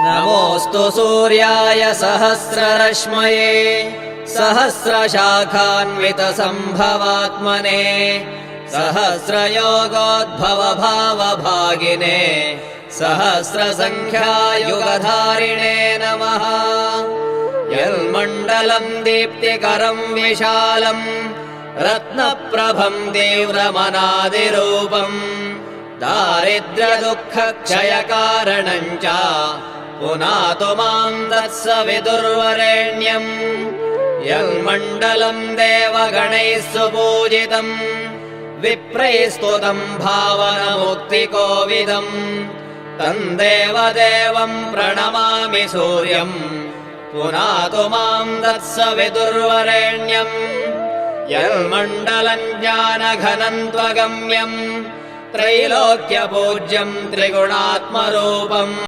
नमोऽस्तु सूर्याय सहस्ररश्मये सहस्रशाखान्वितसम्भवात्मने सहस्रयोगोद्भवभावभागिने सहस्रसङ्ख्यायुगधारिणे नमः। यन्मण्डलम् दीप्तिकरम् विशालम् रत्नप्रभम् तीव्रमनादिरूपम् दारिद्र्यदुःखक्षयकारणम् च पुनातु माम् तत्सवितुर्वरेण्यम्। यन्मण्डलम् देवगणैः सुपूजितम् विप्रैस्तुतम् भावनमुक्तिकोविदम् तम् देवदेवम् प्रणमामि सूर्यम् पुनातु माम् तत्सवितुर्वरेण्यम्। यन्मण्डलम् ज्ञानघनम् त्वगम्यम् त्रैलोक्यपूज्यम् त्रिगुणात्मरूपम्।